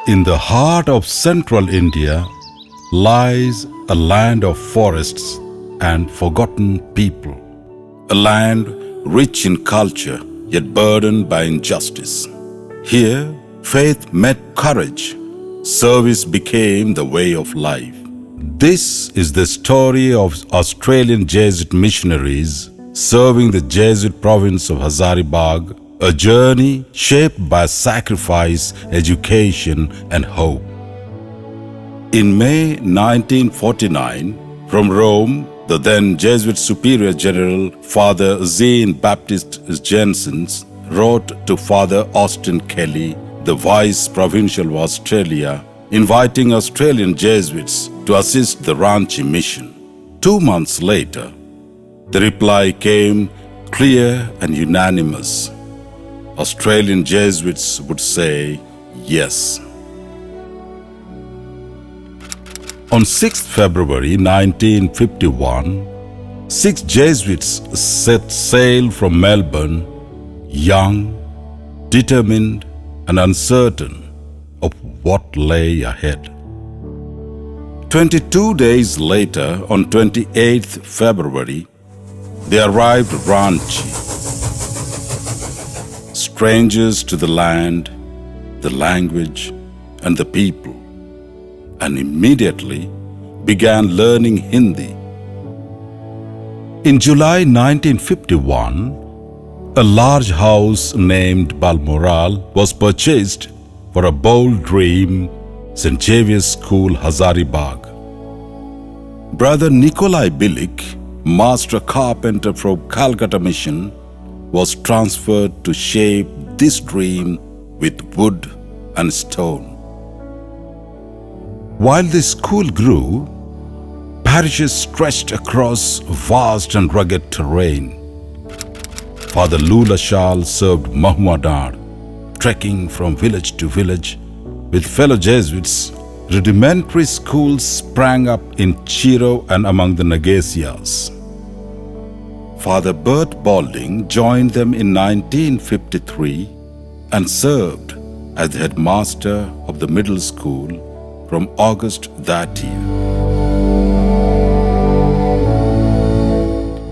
In the heart of central India lies a land of forests and forgotten people. A land rich in culture yet burdened by injustice. Here, faith met courage. Service became the way of life. This is the story of Australian Jesuit missionaries serving the Jesuit province of Hazaribagh, a journey shaped by sacrifice, education, and hope. In May 1949, from Rome, the then Jesuit Superior General Father Jean-Baptiste Janssens wrote to Father Austin Kelly, the Vice Provincial of Australia, inviting Australian Jesuits to assist the Ranchi mission. 2 months later, the reply came clear and unanimous. Australian Jesuits would say yes. On 6th February 1951, 6 Jesuits set sail from Melbourne, young, determined, and uncertain of what lay ahead. 22 days later, on 28th February, they arrived at Ranchi. Strangers to the land, the language, and the people, and immediately began learning Hindi. In July 1951, a large house named Balmoral was purchased for a bold dream, St. Xavier's School, Hazaribagh. Brother Nikolai Bilik, master carpenter from Calcutta Mission, was transferred to shape this dream with wood and stone. While the school grew, parishes stretched across vast and rugged terrain. Father Lula Shal served Mahmadar, trekking from village to village. With fellow Jesuits, rudimentary schools sprang up in Chiro and among the Nagesias. Father Bert Balding joined them in 1953 and served as the headmaster of the middle school from August that year.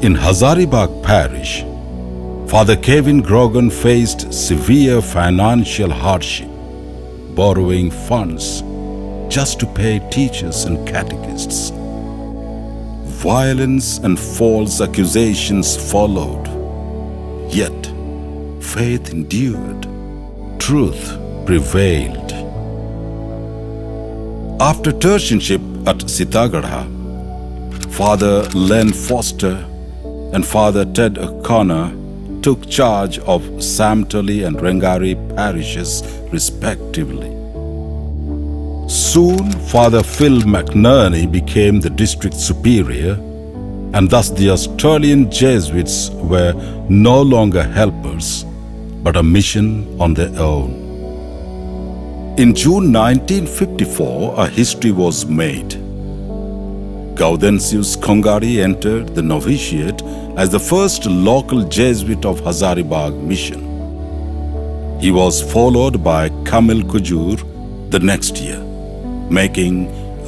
In Hazaribagh Parish, Father Kevin Grogan faced severe financial hardship, borrowing funds just to pay teachers and catechists. Violence and false accusations followed, yet faith endured, truth prevailed. After tertianship at Sitagarha, Father Len Foster and Father Ted O'Connor took charge of Samtali and Rengari parishes respectively. Soon, Father Phil McNerney became the district superior, and thus the Australian Jesuits were no longer helpers, but a mission on their own. In June 1954, a history was made. Gaudensius Kongari entered the novitiate as the first local Jesuit of Hazaribagh mission. He was followed by Kamil Kujur the next year, making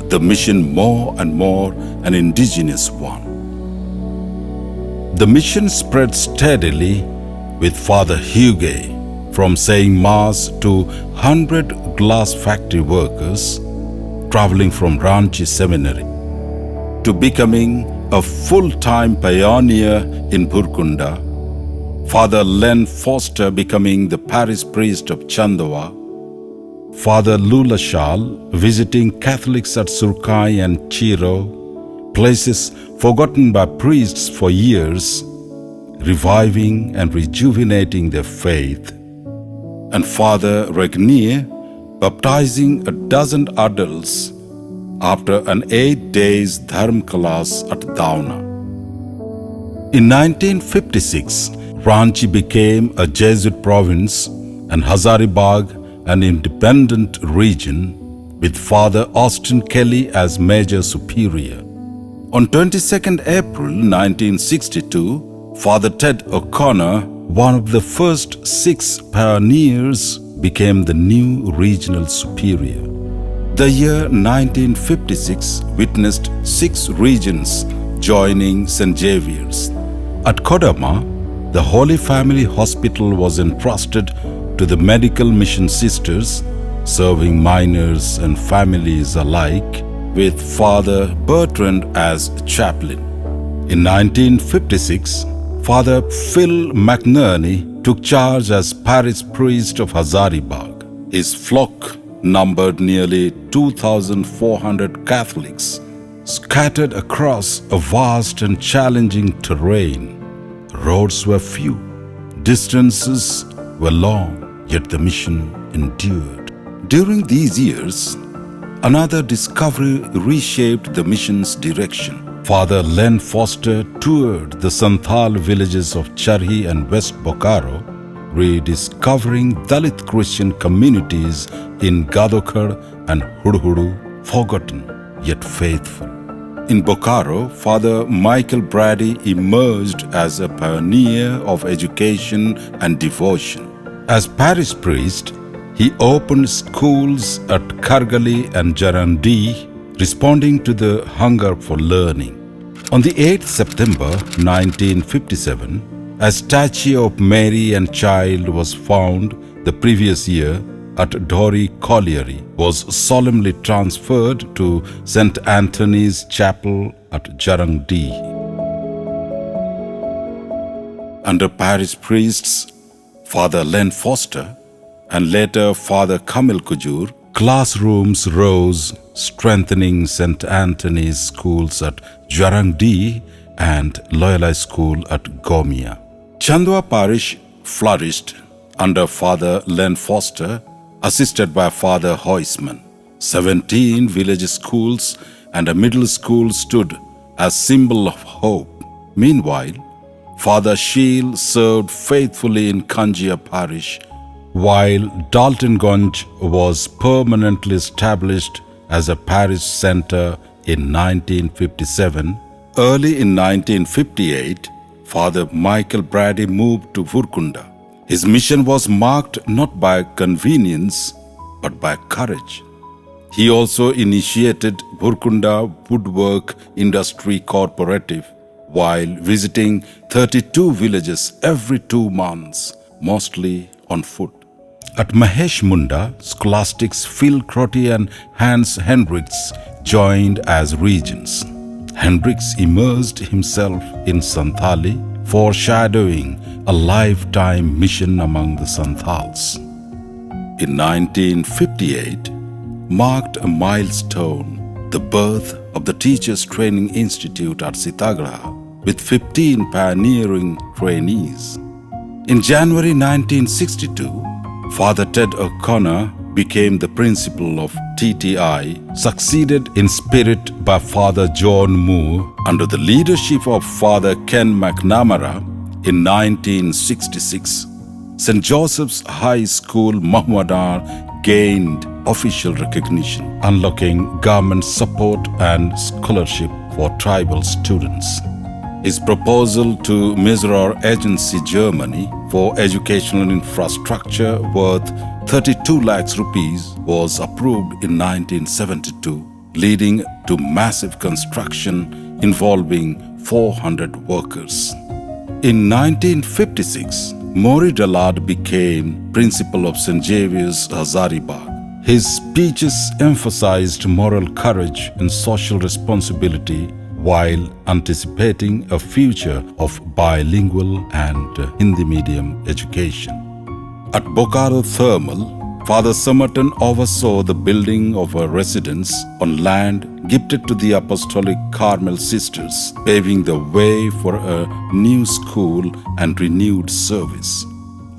the mission more and more an indigenous one. The mission spread steadily, with Father Huguet from saying Mass to 100 glass factory workers traveling from Ranchi Seminary to becoming a full-time pioneer in Burkunda, Father Len Foster becoming the parish priest of Chandawa, Father Lula Shal visiting Catholics at Surkai and Chiro, places forgotten by priests for years, reviving and rejuvenating their faith, and Father Regnier baptizing a dozen adults after an 8 days dharm class at Dauna. In 1956, Ranchi became a Jesuit province and Hazaribagh an independent region, with Father Austin Kelly as Major Superior. On 22nd April 1962, Father Ted O'Connor, one of the first 6 pioneers, became the new regional superior. The year 1956 witnessed 6 regions joining St. Xavier's. At Kodama, the Holy Family Hospital was entrusted to the medical mission sisters, serving miners and families alike, with Father Bertrand as chaplain. In 1956, Father Phil McNerney took charge as parish priest of Hazaribagh. His flock numbered nearly 2,400 Catholics, scattered across a vast and challenging terrain. Roads were few, distances were long, yet the mission endured. During these years, another discovery reshaped the mission's direction. Father Len Foster toured the Santhal villages of Charhi and West Bokaro, rediscovering Dalit Christian communities in Gadokar and Hudhudu, forgotten yet faithful. In Bokaro, Father Michael Brady emerged as a pioneer of education and devotion. As parish priest, he opened schools at Kargali and Jarandi, responding to the hunger for learning. On the 8th September 1957, a statue of Mary and Child was found the previous year at Dori Colliery, was solemnly transferred to St. Anthony's Chapel at Jarandi. Under parish priests Father Len Foster and later Father Kamil Kujur, classrooms rose, strengthening St. Anthony's schools at Jarangdi and Loyola School at Gomia. Chandwa Parish flourished under Father Len Foster, assisted by Father Heusman. 17 village schools and a middle school stood as symbol of hope. Meanwhile, Father Sheel served faithfully in Kanjia Parish, while Daltonganj was permanently established as a parish center in 1957. Early in 1958, Father Michael Brady moved to Vurkunda. His mission was marked not by convenience, but by courage. He also initiated Vurkunda Woodwork Industry Cooperative while visiting 32 villages every 2 months, mostly on foot. At Mahesh Munda, scholastics Phil Crotty and Hans Hendricks joined as regents. Hendricks immersed himself in Santhali, foreshadowing a lifetime mission among the Santhals. In 1958, marked a milestone, the birth of the Teachers Training Institute at Sitagraha, with 15 pioneering trainees. In January 1962, Father Ted O'Connor became the principal of TTI, succeeded in spirit by Father John Moore under the leadership of Father Ken McNamara. In 1966, St. Joseph's High School, Mahmadar, gained official recognition, unlocking government support and scholarship for tribal students. His proposal to Mizraur Agency Germany for educational infrastructure worth 32 lakhs rupees was approved in 1972, leading to massive construction involving 400 workers. In 1956, Maury Dallard became principal of St. Xavier's Hazaribagh. His speeches emphasized moral courage and social responsibility while anticipating a future of bilingual and Hindi medium education. At Bokaro Thermal, Father Somerton oversaw the building of a residence on land gifted to the Apostolic Carmel Sisters, paving the way for a new school and renewed service.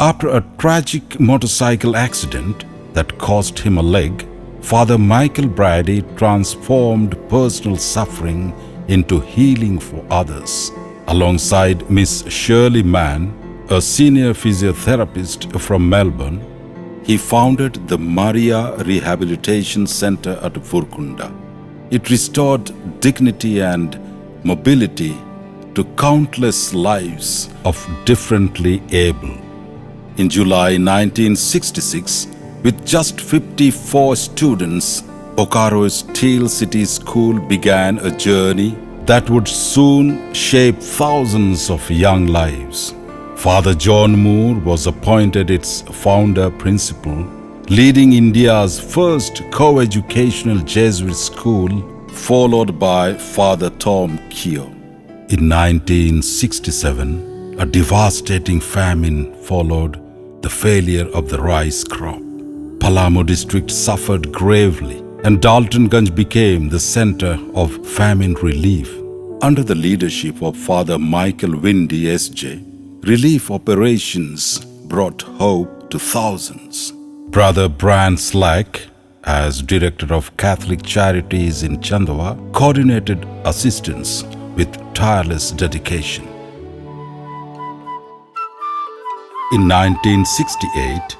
After a tragic motorcycle accident that cost him a leg, Father Michael Brady transformed personal suffering into healing for others. Alongside Miss Shirley Mann, a senior physiotherapist from Melbourne, he founded the Maria Rehabilitation Center at Vurkunda. It restored dignity and mobility to countless lives of differently able. In July 1966, With just 54 students, Bokaro's Steel City School began a journey that would soon shape thousands of young lives. Father John Moore was appointed its founder principal, leading India's first co-educational Jesuit school, followed by Father Tom Keogh. In 1967, a devastating famine followed the failure of the rice crop. Palamu district suffered gravely, and Daltonganj became the center of famine relief. Under the leadership of Father Michael Windy S.J., relief operations brought hope to thousands. Brother Bran Slack, as Director of Catholic Charities in Chandwa, coordinated assistance with tireless dedication. In 1968,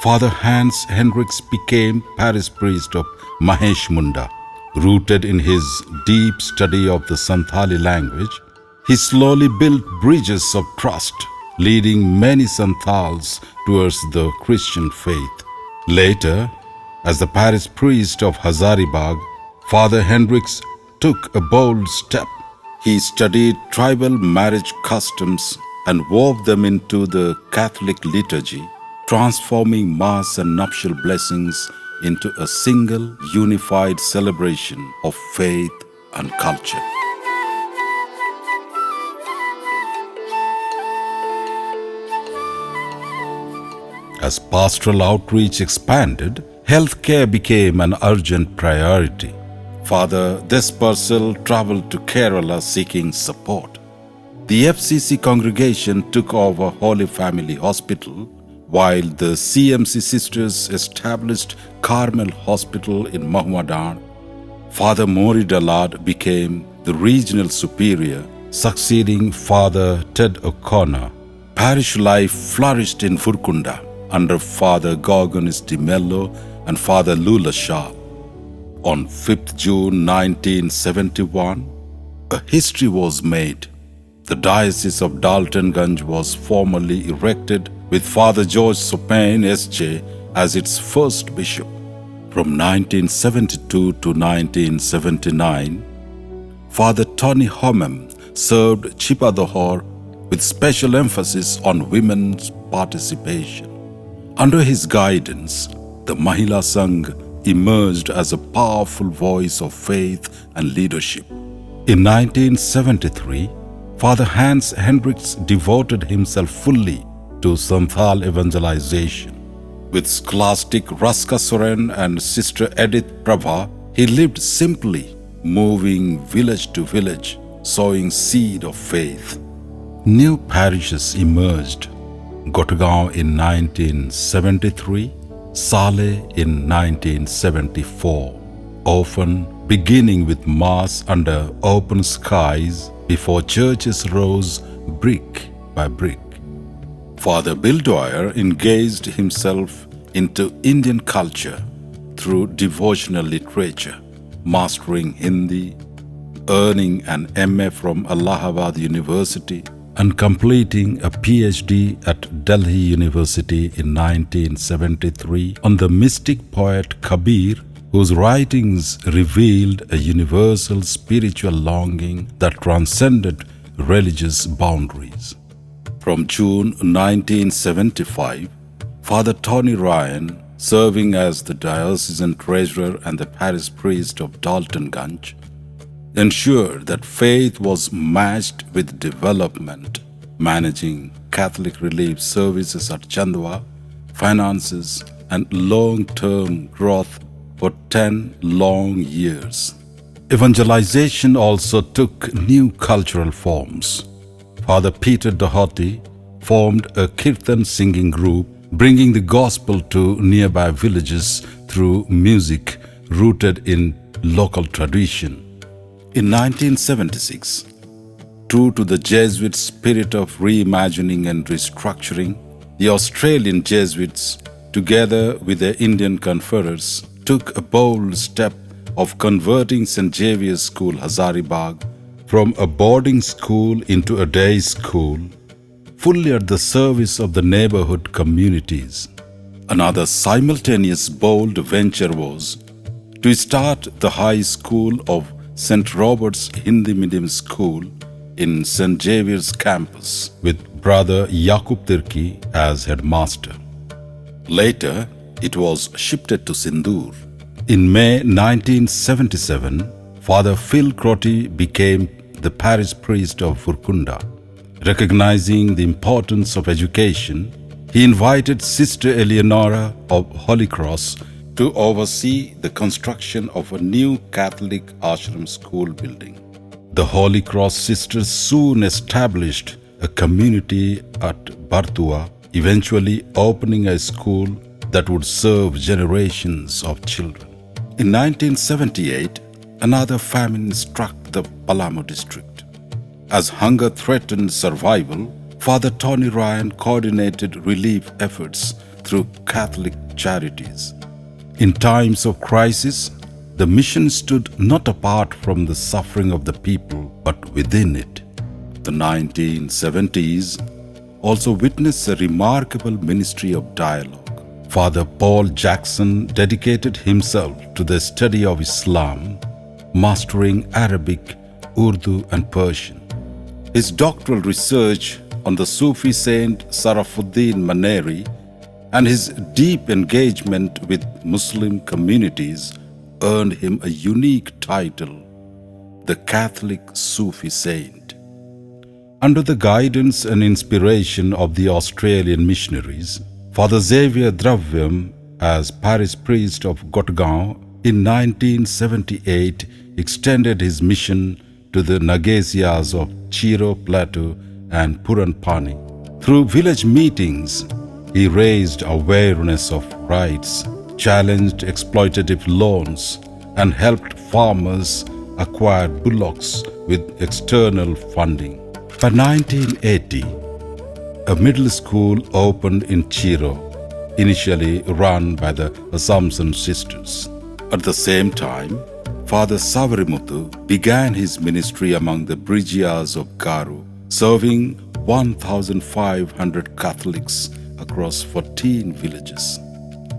Father Hans Hendricks became parish priest of Mahesh Munda. Rooted in his deep study of the Santhali language, he slowly built bridges of trust, leading many Santhals towards the Christian faith. Later, as the parish priest of Hazaribagh, Father Hendricks took a bold step. He studied tribal marriage customs and wove them into the Catholic liturgy, transforming Mass and nuptial blessings into a single, unified celebration of faith and culture. As pastoral outreach expanded, healthcare became an urgent priority. Father Desparcel traveled to Kerala seeking support. The FCC congregation took over Holy Family Hospital, while the CMC sisters established Carmel Hospital in Mahmadan. Father Mori Dallard became the regional superior, succeeding Father Ted O'Connor. Parish life flourished in Furkunda under Father Gorgonis de Mello and Father Lula Shah. On 5th June 1971, a history was made. The Diocese of Daltonganj was formally erected with Father George Sopin S.J. as its first bishop. From 1972 to 1979, Father Tony Homem served Chipadohor with special emphasis on women's participation. Under his guidance, the Mahila Sangh emerged as a powerful voice of faith and leadership. In 1973, Father Hans Hendricks devoted himself fully to Santhal evangelization. With scholastic Raska Soren and Sister Edith Prabha, he lived simply, moving village to village, sowing seed of faith. New parishes emerged: Gotagaon in 1973, Saleh in 1974, often beginning with Mass under open skies before churches rose brick by brick. Father Bill Dwyer engaged himself into Indian culture through devotional literature, mastering Hindi, earning an MA from Allahabad University, and completing a PhD at Delhi University in 1973 on the mystic poet Kabir, whose writings revealed a universal spiritual longing that transcended religious boundaries. From June 1975, Father Tony Ryan, serving as the diocesan treasurer and the parish priest of Daltonganj, ensured that faith was matched with development, managing Catholic relief services at Chandwa, finances, and long-term growth for 10 long years. Evangelization also took new cultural forms. Father Peter Doherty formed a Kirtan singing group, bringing the gospel to nearby villages through music rooted in local tradition. In 1976, true to the Jesuit spirit of reimagining and restructuring, the Australian Jesuits, together with their Indian confederates, took a bold step of converting St. Xavier's School, Hazaribagh, from a boarding school into a day school, fully at the service of the neighborhood communities. Another simultaneous bold venture was to start the High School of St. Robert's Hindi Medium School in St. Xavier's campus with Brother Yakub Tirki as headmaster. Later, it was shifted to Sindoor. In May 1977, Father Phil Crotty became the parish priest of Furkunda. Recognizing the importance of education, he invited Sister Eleonora of Holy Cross to oversee the construction of a new Catholic ashram school building. The Holy Cross sisters soon established a community at Bartua, eventually opening a school that would serve generations of children. In 1978, another famine struck the Palamu district. As hunger threatened survival, Father Tony Ryan coordinated relief efforts through Catholic charities. In times of crisis, the mission stood not apart from the suffering of the people, but within it. The 1970s also witnessed a remarkable ministry of dialogue. Father Paul Jackson dedicated himself to the study of Islam, mastering Arabic, Urdu, and Persian. His doctoral research on the Sufi saint Sarafuddin Maneri and his deep engagement with Muslim communities earned him a unique title, the Catholic Sufi Saint. Under the guidance and inspiration of the Australian missionaries, Father Xavier Dravyam, as parish priest of Gotgaon in 1978, extended his mission to the Nagesias of Chiro Plateau and Puranpani. Through village meetings, he raised awareness of rights, challenged exploitative loans, and helped farmers acquire bullocks with external funding. By 1980, a middle school opened in Chiro, initially run by the Assumption Sisters. At the same time, Father Savarimutu began his ministry among the Brigias of Garu, serving 1,500 Catholics across 14 villages.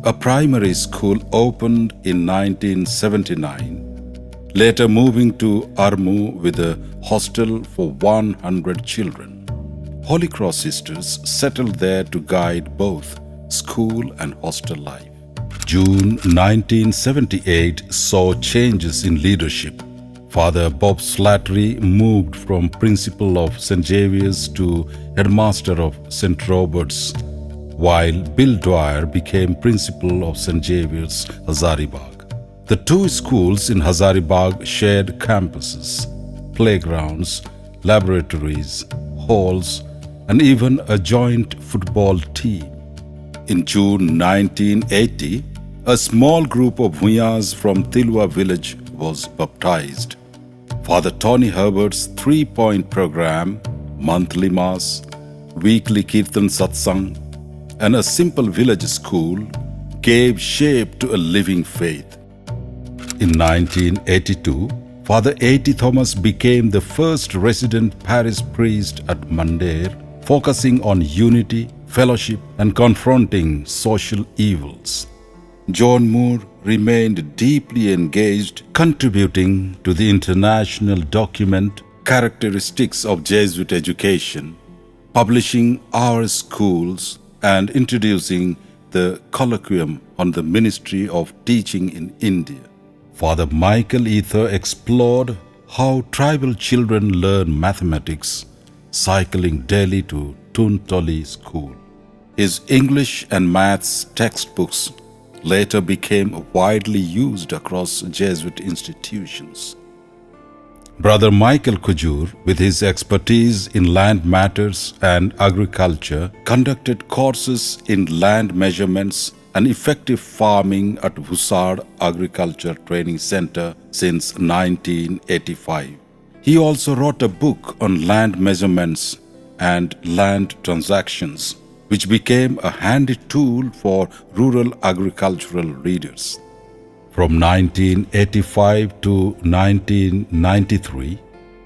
A primary school opened in 1979, later moving to Armu with a hostel for 100 children. Holy Cross sisters settled there to guide both school and hostel life. June 1978 saw changes in leadership. Father Bob Slattery moved from principal of St. Xavier's to headmaster of St. Robert's, while Bill Dwyer became principal of St. Xavier's, Hazaribagh. The two schools in Hazaribagh shared campuses, playgrounds, laboratories, halls, and even a joint football team. In June 1980, a small group of Huyas from Tilwa village was baptized. Father Tony Herbert's three-point program, monthly mass, weekly kirtan satsang, and a simple village school gave shape to a living faith. In 1982, Father A.T. Thomas became the first resident parish priest at Mandair, focusing on unity, fellowship, and confronting social evils. John Moore remained deeply engaged, contributing to the international document Characteristics of Jesuit Education, publishing Our Schools, and introducing the Colloquium on the Ministry of Teaching in India. Father Michael Ether explored how tribal children learn mathematics, cycling daily to Tuntoli School. His English and maths textbooks later became widely used across Jesuit institutions. Brother Michael Kujur, with his expertise in land matters and agriculture, conducted courses in land measurements and effective farming at Vusad Agriculture Training Center since 1985. He also wrote a book on land measurements and land transactions, which became a handy tool for rural agricultural readers. From 1985 to 1993,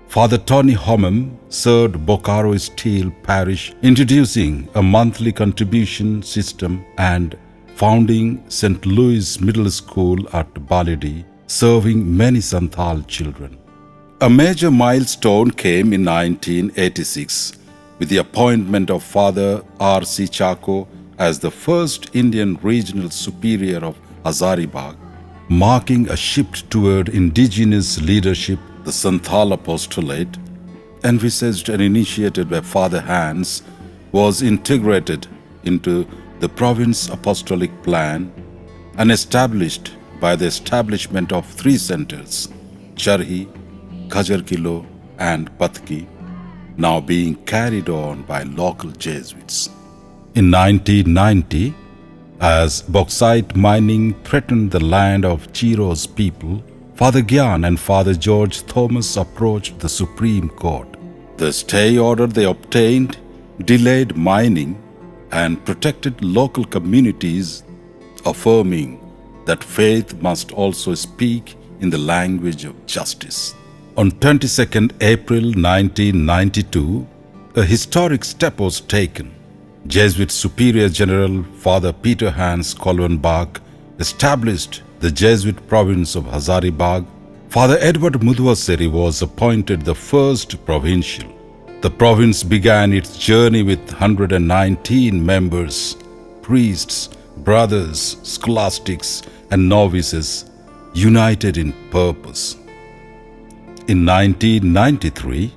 Father Tony Homem served Bokaro Steel Parish, introducing a monthly contribution system, and founding St. Louis Middle School at Baladi, serving many Santhal children. A major milestone came in 1986 with the appointment of Father R.C. Chako as the first Indian regional superior of Hazaribagh, marking a shift toward indigenous leadership. The Santhal apostolate, envisaged and initiated by Father Hans, was integrated into the province apostolic plan and established by the establishment of 3 centers, Charhi, Khajarkilo and Patki, now being carried on by local Jesuits. In 1990, as bauxite mining threatened the land of Chiro's people, Father Gyan and Father George Thomas approached the Supreme Court. The stay order they obtained delayed mining and protected local communities, affirming that faith must also speak in the language of justice. On 22nd April 1992, a historic step was taken. Jesuit Superior General Father Peter Hans Kolvenbach established the Jesuit province of Hazaribagh. Father Edward Mudvaseri was appointed the first provincial. The province began its journey with 119 members, priests, brothers, scholastics, and novices, united in purpose. In 1993,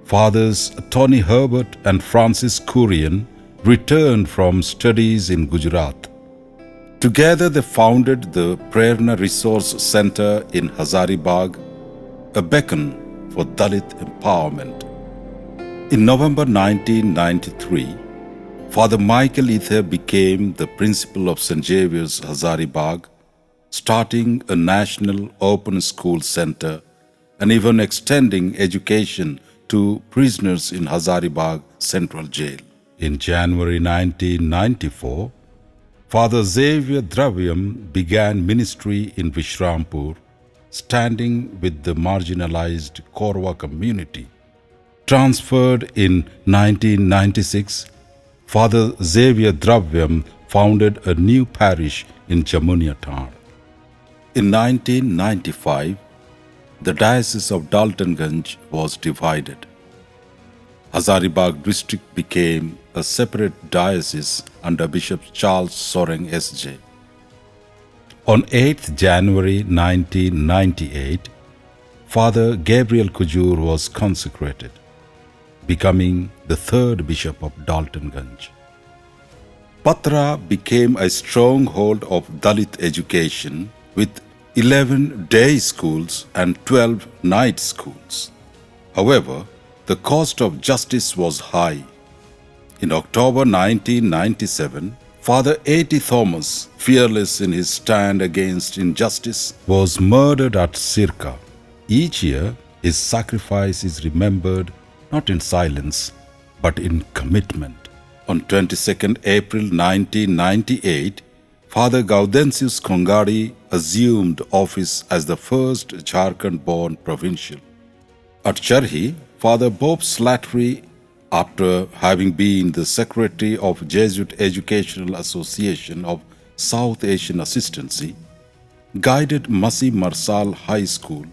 Fathers Tony Herbert and Francis Kurian returned from studies in Gujarat. Together they founded the Prerna Resource Center in Hazaribagh, a beacon for Dalit empowerment. In November 1993, Father Michael Ether became the principal of St. Xavier's Hazaribagh, starting a national open school center and even extending education to prisoners in Hazaribagh Central Jail. In January 1994, Father Xavier Dravyam began ministry in Vishrampur, standing with the marginalized Korwa community. Transferred in 1996, Father Xavier Dravyam founded a new parish in Jamunia Tar. In 1995, the Diocese of Daltonganj was divided. Hazaribagh district became a separate diocese under Bishop Charles Soreng S.J. On 8th January 1998, Father Gabriel Kujur was consecrated, becoming the 3rd Bishop of Daltonganj. Patra became a stronghold of Dalit education with 11 day schools and 12 night schools. However, the cost of justice was high. In October 1997, Father A.T. Thomas, fearless in his stand against injustice, was murdered at Sirka. Each year, his sacrifice is remembered not in silence, but in commitment. On 22nd April 1998, Father Gaudensius Kongadi assumed office as the first Jharkhand-born provincial. At Charhi, Father Bob Slattery, after having been the secretary of Jesuit Educational Association of South Asian Assistancy, guided Masi Marsal High School,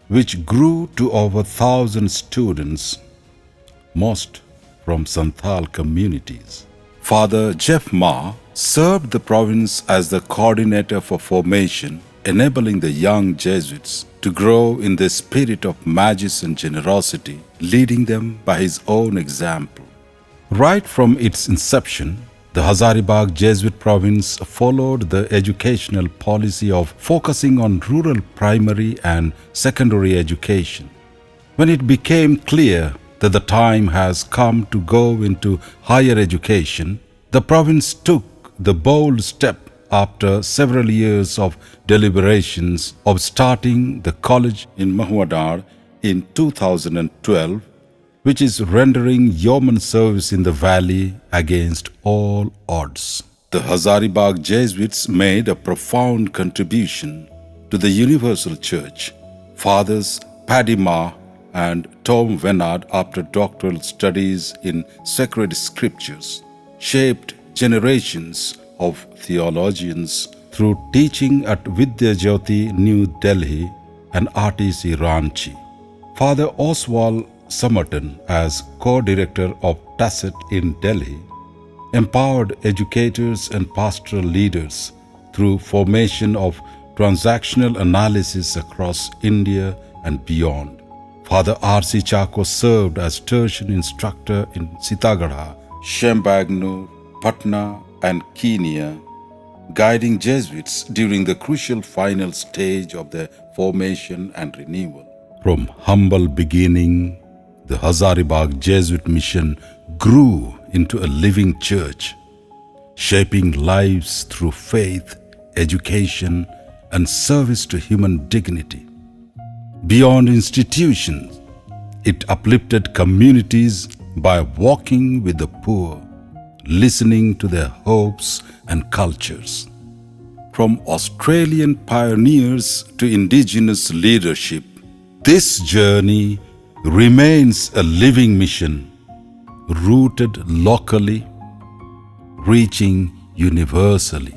which grew to over 1,000 students, most from Santhal communities. Father Jeff Ma served the province as the coordinator for formation, enabling the young Jesuits to grow in the spirit of magis and generosity, leading them by his own example. Right from its inception, the Hazaribagh Jesuit province followed the educational policy of focusing on rural primary and secondary education. When it became clear that the time has come to go into higher education, the province took the bold step after several years of deliberations of starting the college in Mahuadar in 2012, which is rendering yeoman service in the valley against all odds. The Hazaribagh Jesuits made a profound contribution to the Universal Church. Fathers Paddy Ma and Tom Venard, after doctoral studies in sacred scriptures, shaped generations of theologians through teaching at Vidya Jyoti, New Delhi and RTC Ranchi. Father Oswald Somerton, as co-director of Tacit in Delhi, empowered educators and pastoral leaders through formation of transactional analysis across India and beyond. Father R.C. Chako served as tertiary instructor in Sitagarha, Shembagnur, Patna and Kenya, guiding Jesuits during the crucial final stage of their formation and renewal. From humble beginning, the Hazaribagh Jesuit mission grew into a living church, shaping lives through faith, education, and service to human dignity. Beyond institutions, it uplifted communities by walking with the poor, listening to their hopes and cultures. From Australian pioneers to indigenous leadership, this journey remains a living mission, rooted locally, reaching universally.